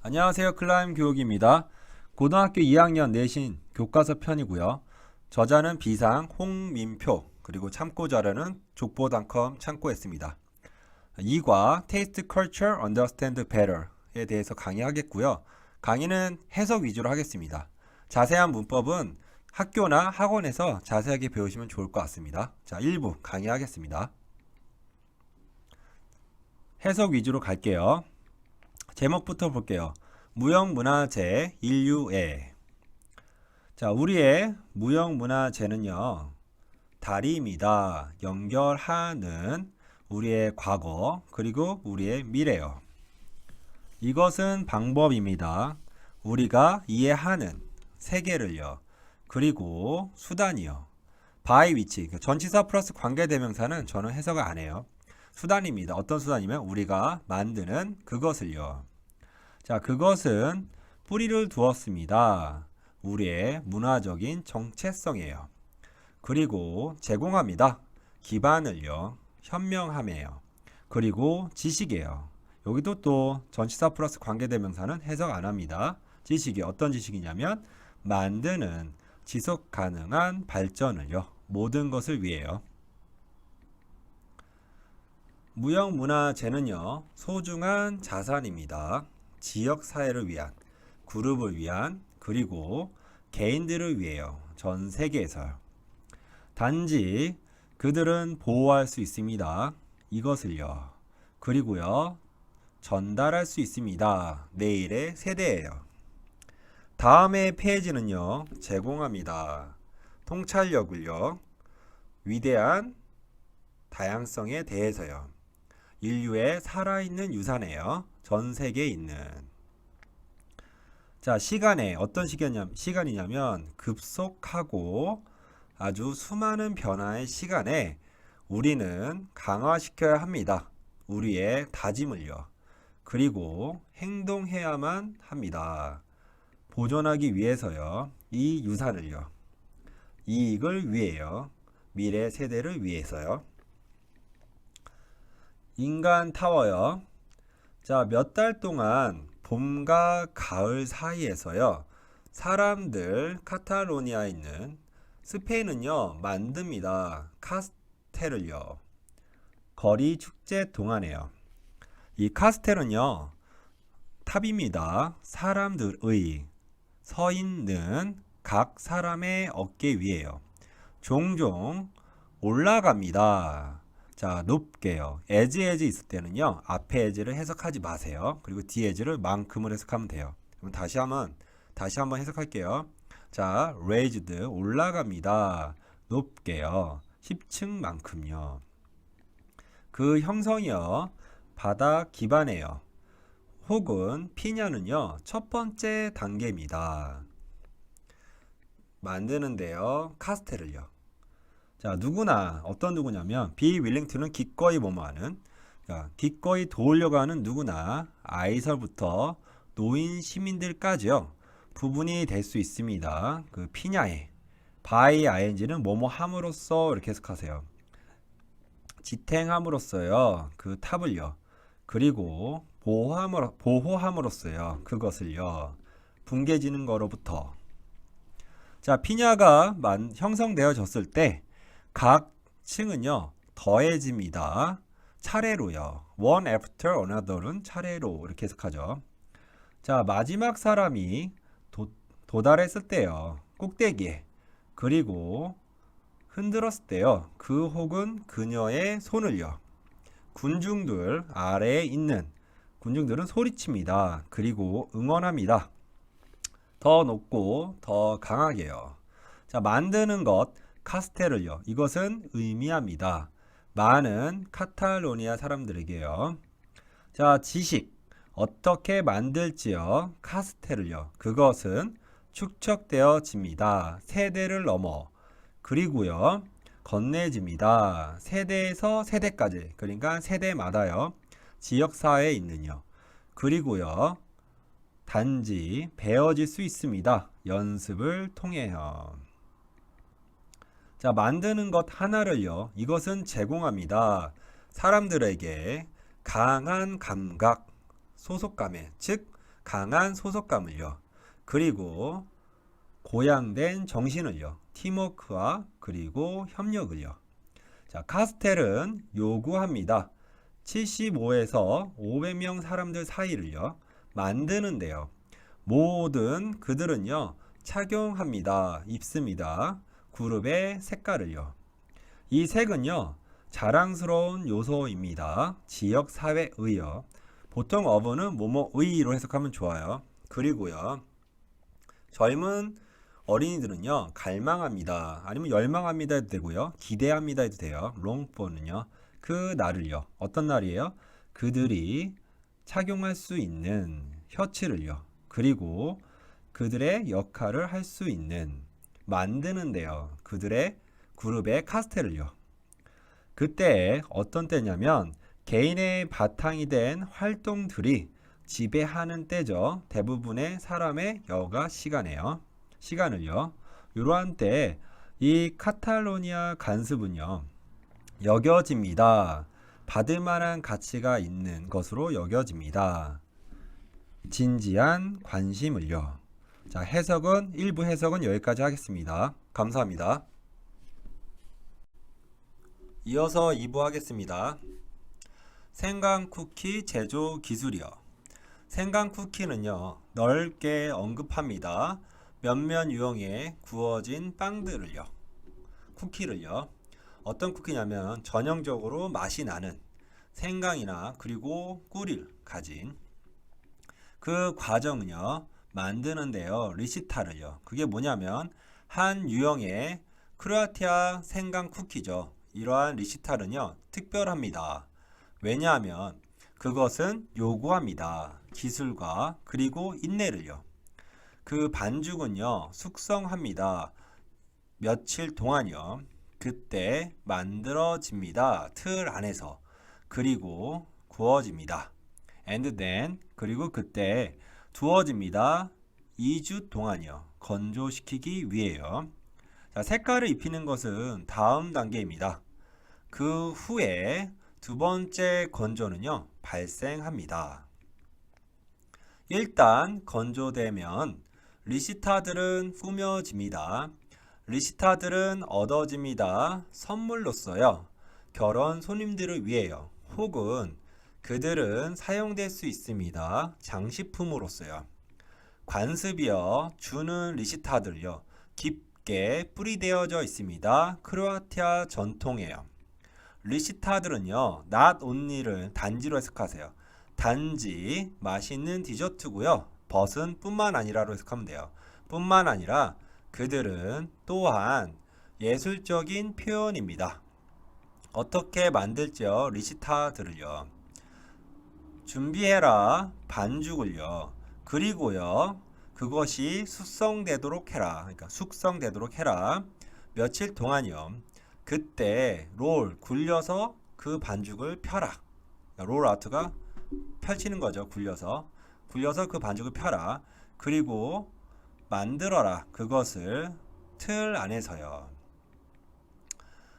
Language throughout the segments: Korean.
안녕하세요. 클라임 교육입니다. 고등학교 2학년 내신 교과서 편이고요. 저자는 비상 홍민표, 그리고 참고 자료는 족보닷컴 참고했습니다. 2과 Taste Culture Understand Better에 대해서 강의하겠고요. 강의는 해석 위주로 하겠습니다. 자세한 문법은 학교나 학원에서 자세하게 배우시면 좋을 것 같습니다. 자, 1부 강의하겠습니다. 해석 위주로 갈게요. 제목부터 볼게요. 무형문화재 인류애. 자, 우리의 무형문화재는요, 다리입니다. 연결하는 우리의 과거, 그리고 우리의 미래요. 이것은 방법입니다. 우리가 이해하는 세계를요. 그리고 수단이요. by which, 전치사 플러스 관계대명사는 저는 해석을 안 해요. 수단입니다. 어떤 수단이면 우리가 만드는 그것을요. 자, 그것은 뿌리를 두었습니다. 우리의 문화적인 정체성이에요. 그리고 제공합니다. 기반을요. 현명함이에요. 그리고 지식이에요. 여기도 또 전치사 플러스 관계대명사는 해석 안 합니다. 지식이 어떤 지식이냐면 만드는 지속 가능한 발전을요. 모든 것을 위해요. 무형문화재는요, 소중한 자산입니다. 지역사회를 위한, 그룹을 위한, 그리고 개인들을 위해요. 전 세계에서요. 단지 그들은 보호할 수 있습니다. 이것을요. 그리고요, 전달할 수 있습니다. 내일의 세대예요. 다음의 페이지는요, 제공합니다. 통찰력을요, 위대한 다양성에 대해서요. 인류의 살아있는 유산이에요. 전 세계에 있는. 자, 시간에 어떤 시간이냐면 급속하고 아주 수많은 변화의 시간에 우리는 강화시켜야 합니다. 우리의 다짐을요. 그리고 행동해야만 합니다. 보존하기 위해서요. 이 유산을요. 이익을 위해요. 미래 세대를 위해서요. 인간 타워요. 자, 몇 달 동안 봄과 가을 사이에서요. 사람들 카탈로니아에 있는 스페인은요. 만듭니다. 카스텔을요. 거리 축제 동안에요. 이 카스텔은요. 탑입니다. 사람들의 서 있는 각 사람의 어깨 위에요. 종종 올라갑니다. 자, 높게요. as 있을 때는요. 앞에 as를 해석하지 마세요. 그리고 뒤에 as를 만큼을 해석하면 돼요. 그럼 다시 한번 해석할게요. 자, raised 올라갑니다. 높게요. 10층만큼요. 그 형성이요. 바닥 기반이에요. 혹은 피냐는요. 첫 번째 단계입니다. 만드는데요. 카스텔을요. 자, 누구나 어떤 누구냐면 be willing to는 기꺼이 뭐뭐하는, 기꺼이 도우려고 하는 누구나 아이설부터 노인 시민들까지요. 부분이 될 수 있습니다. 그 피냐에 by ing는 뭐뭐함으로써 이렇게 해석하세요. 지탱함으로써요. 그 탑을요. 그리고 보호함으로써요. 그것을요. 붕괴지는 거로부터. 자, 피냐가 형성되어졌을 때 각 층은요 더해집니다. 차례로요. one after another는 차례로 이렇게 해석하죠. 자, 마지막 사람이 도달했을 때요. 꼭대기에. 그리고 흔들었을 때요. 그 혹은 그녀의 손을요. 군중들 아래에 있는 군중들은 소리칩니다. 그리고 응원합니다. 더 높고 더 강하게요. 자, 만드는 것 카스텔을요. 이것은 의미합니다. 많은 카탈로니아 사람들에게요. 자, 지식 어떻게 만들지요? 카스텔을요. 그것은 축적되어집니다. 세대를 넘어. 그리고요. 건네집니다. 세대에서 세대까지. 그러니까 세대마다요. 지역사회에 있는요. 그리고요. 단지 배워질 수 있습니다. 연습을 통해요. 자, 만드는 것 하나를요. 이것은 제공합니다. 사람들에게 강한 감각, 소속감에, 즉 강한 소속감을요. 그리고 고양된 정신을요. 팀워크와 그리고 협력을요. 자, 카스텔은 요구합니다. 75에서 500명 사람들 사이를요. 만드는데요. 모든 그들은요. 착용합니다. 입습니다. 그룹의 색깔을요. 이 색은요. 자랑스러운 요소입니다. 지역사회의요. 보통 어부는 뭐뭐의로 해석하면 좋아요. 그리고요. 젊은 어린이들은요. 갈망합니다. 아니면 열망합니다 해도 되고요. 기대합니다 해도 돼요. 롱포는요. 그 날을요. 어떤 날이에요? 그들이 착용할 수 있는 셔츠를요. 그리고 그들의 역할을 할 수 있는 만드는데요. 그들의 그룹의 카스텔을요. 그때 어떤 때냐면 개인의 바탕이 된 활동들이 지배하는 때죠. 대부분의 사람의 여가 시간을요. 이러한 때 이 카탈로니아 간습은요. 여겨집니다. 받을 만한 가치가 있는 것으로 여겨집니다. 진지한 관심을요. 자, 일부 해석은 여기까지 하겠습니다. 감사합니다. 이어서 2부 하겠습니다. 생강 쿠키 제조 기술이요. 생강 쿠키는요, 넓게 언급합니다. 몇몇 유형의 구워진 빵들을요, 쿠키를요. 어떤 쿠키냐면 전형적으로 맛이 나는 생강이나 그리고 꿀을 가진 그 과정은요, 만드는데요, 리시타를요. 그게 뭐냐면 한 유형의 크로아티아 생강 쿠키죠. 이러한 리시타는요, 특별합니다. 왜냐하면 그것은 요구합니다. 기술과 그리고 인내를요. 그 반죽은요, 숙성합니다. 며칠 동안요. 그때 만들어집니다. 틀 안에서. 그리고 구워집니다. And then, 그리고 그때 두어집니다. 2주 동안요. 건조시키기 위해요. 자, 색깔을 입히는 것은 다음 단계입니다. 그 후에 두 번째 건조는요, 발생합니다. 일단 건조되면 리시타들은 꾸며집니다. 리시타들은 얻어집니다. 선물로써요. 결혼 손님들을 위해요. 혹은 그들은 사용될 수 있습니다. 장식품으로써요. 관습이요. 주는 리시타들요. 깊게 뿌리되어져 있습니다. 크로아티아 전통이에요. 리시타들은요. not only를 단지로 해석하세요. 단지 맛있는 디저트고요. 벗은 뿐만 아니라로 해석하면 돼요. 뿐만 아니라 그들은 또한 예술적인 표현입니다. 어떻게 만들죠? 리시타들을요. 준비해라. 반죽을요. 그리고요. 그것이 숙성되도록 해라. 그러니까 숙성되도록 해라. 며칠 동안요. 그때 굴려서 그 반죽을 펴라. 롤 아트가 펼치는 거죠. 굴려서 그 반죽을 펴라. 그리고 만들어라. 그것을 틀 안에서요.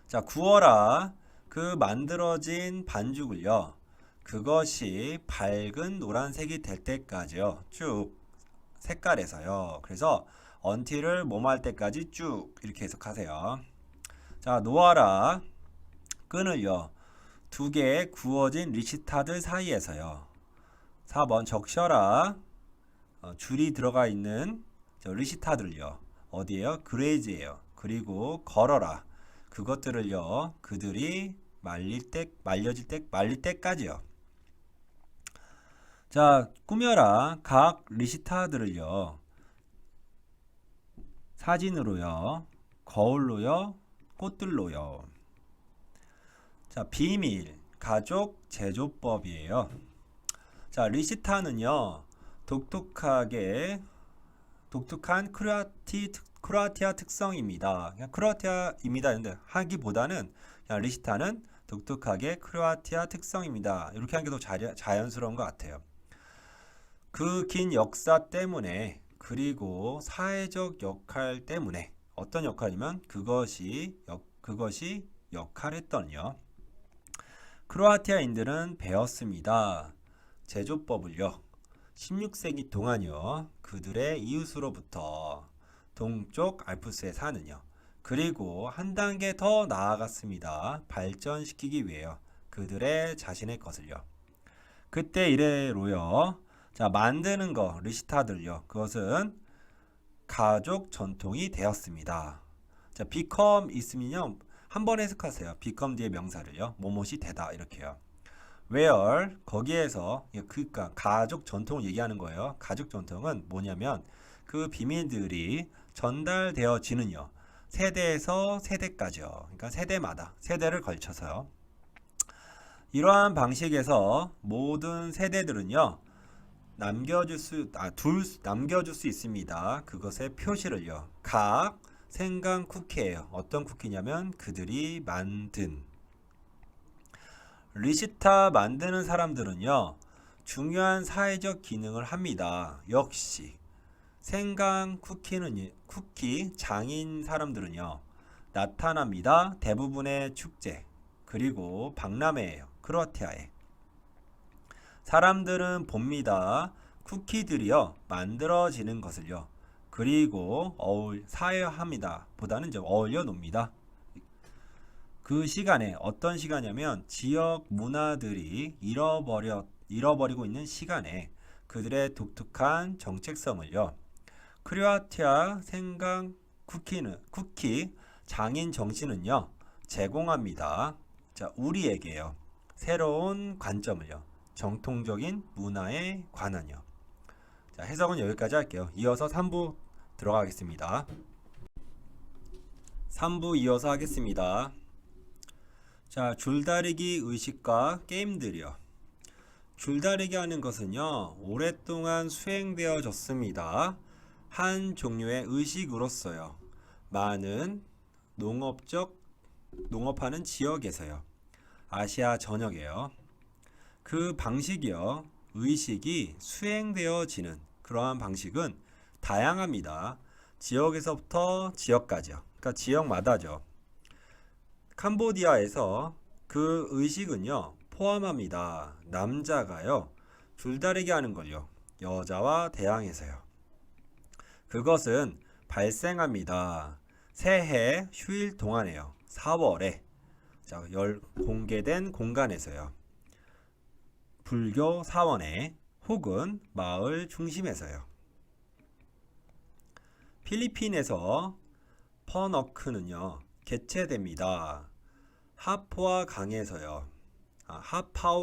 자, 구워라. 그 만들어진 반죽을요. 그것이 밝은 노란색이 될 때까지요. 쭉 색깔에서요. 그래서 until을 뭐할 때까지 쭉 이렇게 해석하세요. 자, 놓아라. 끈을요. 두 개의 구워진 리시타들 사이에서요. 4번 적셔라. 줄이 들어가 있는 리시타들요. 어디에요? 그레이즈예요. 그리고 걸어라. 그것들을요. 그들이 말릴 때까지요. 자, 꾸며라. 각 리시타들을요. 사진으로요. 거울로요. 꽃들로요. 자, 비밀. 가족 제조법이에요. 자, 리시타는요. 독특한 크로아티아 특성입니다. 그냥 크로아티아입니다. 근데 하기보다는 그냥 리시타는 독특하게 크로아티아 특성입니다. 이렇게 하는 게 더 자연스러운 것 같아요. 그 긴 역사 때문에 그리고 사회적 역할 때문에 어떤 역할이면 그것이 역할했던요. 크로아티아인들은 배웠습니다. 제조법을요. 16세기 동안요. 그들의 이웃으로부터 동쪽 알프스에 사는요. 그리고 한 단계 더 나아갔습니다. 발전시키기 위해요. 그들의 자신의 것을요. 그때 이래로요. 자, 만드는 거, 르시타들요. 그것은 가족 전통이 되었습니다. 자, become 있으면요. 한번 해석하세요. become 뒤에 명사를요. 뭐뭇이 되다 이렇게요. where 거기에서 그러니까 가족 전통을 얘기하는 거예요. 가족 전통은 뭐냐면 그 비밀들이 전달되어지는요. 세대에서 세대까지요. 그러니까 세대마다 세대를 걸쳐서요. 이러한 방식에서 모든 세대들은요. 남겨줄 수 있습니다. 그것의 표시를요. 각 생강 쿠키예요. 어떤 쿠키냐면 그들이 만든 리시타 만드는 사람들은요. 중요한 사회적 기능을 합니다. 역시 생강 쿠키 장인 사람들은요. 나타납니다. 대부분의 축제 그리고 박람회예요. 크로아티아에 사람들은 봅니다. 쿠키들이요. 만들어지는 것을요. 그리고 사회화합니다. 보다는 좀 어울려 놉니다. 그 시간에 어떤 시간이냐면 지역 문화들이 잃어버리고 있는 시간에 그들의 독특한 정체성을요. 크로아티아 생강 쿠키 장인 정신은요. 제공합니다. 자, 우리에게요. 새로운 관점을요. 정통적인 문화에 관한요. 자, 해석은 여기까지 할게요. 이어서 3부 들어가겠습니다. 3부 이어서 하겠습니다. 자, 줄다리기 의식과 게임들이요. 줄다리기 하는 것은요. 오랫동안 수행되어졌습니다. 한 종류의 의식으로서요. 많은 농업하는 지역에서요. 아시아 전역에요. 그 방식이요. 의식이 수행되어지는 그러한 방식은 다양합니다. 지역에서부터 지역까지요. 그러니까 지역마다죠. 캄보디아에서 그 의식은요. 포함합니다. 남자가요. 줄다리기 하는 걸요. 여자와 대항해서요. 그것은 발생합니다. 새해 휴일 동안에요. 4월에 공개된 공간에서요. 불교 사원에 혹은 마을 중심에서요. 필리핀에서 퍼너크는요. 개최됩니다. 하파오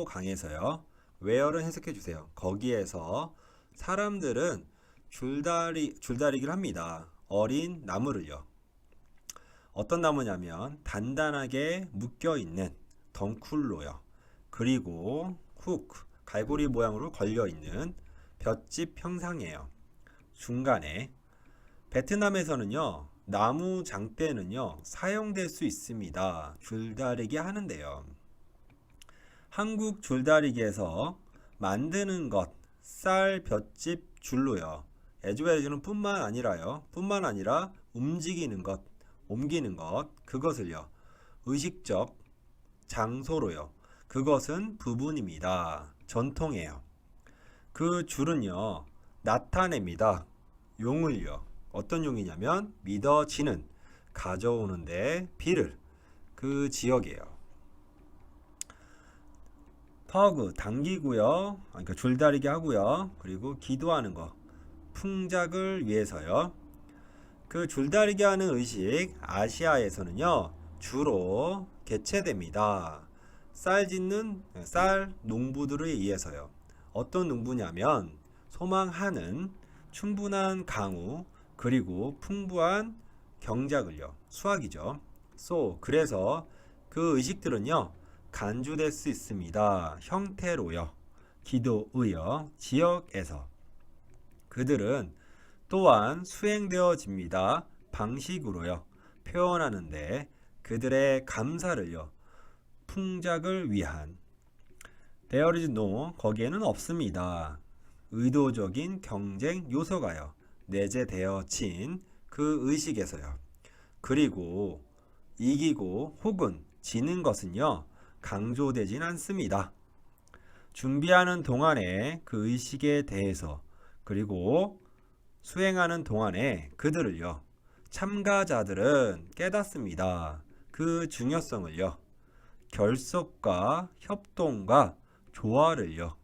강에서요. 웨어를 해석해 주세요. 거기에서 사람들은 줄다리기를 합니다. 어린 나무를요. 어떤 나무냐면 단단하게 묶여있는 덩쿨로요. 그리고 갈고리 모양으로 걸려있는 볏짚 형상이에요. 중간에 베트남에서는요. 나무 장대는요. 사용될 수 있습니다. 줄다리기 하는데요. 한국 줄다리기에서 만드는 것, 쌀 볏짚 줄로요. 에즈베리즈는 뿐만 아니라 움직이는 것, 옮기는 것, 그것을요. 의식적 장소로요. 그것은 부분입니다. 전통이에요. 그 줄은요. 나타냅니다. 용을요. 어떤 용이냐면 믿어지는, 가져오는데 비를, 그 지역이에요. 터그 당기고요. 그러니까 줄다리기 하고요. 그리고 기도하는 거, 풍작을 위해서요. 그 줄다리기 하는 의식 아시아에서는요. 주로 개최됩니다. 쌀 농부들에 의해서요. 어떤 농부냐면 소망하는 충분한 강우 그리고 풍부한 경작을요. 수확이죠. 그래서 그 의식들은요. 간주될 수 있습니다. 형태로요. 기도의요. 지역에서. 그들은 또한 수행되어집니다. 방식으로요. 표현하는데 그들의 감사를요. 풍작을 위한 There is no 거기에는 없습니다. 의도적인 경쟁 요소가요. 내재되어진 그 의식에서요. 그리고 이기고 혹은 지는 것은요. 강조되진 않습니다. 준비하는 동안에 그 의식에 대해서 그리고 수행하는 동안에 그들을요. 참가자들은 깨닫습니다. 그 중요성을요. 결속과 협동과 조화를요.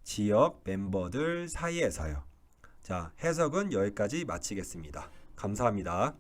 지역 멤버들 사이에서요. 자, 해석은 여기까지 마치겠습니다. 감사합니다.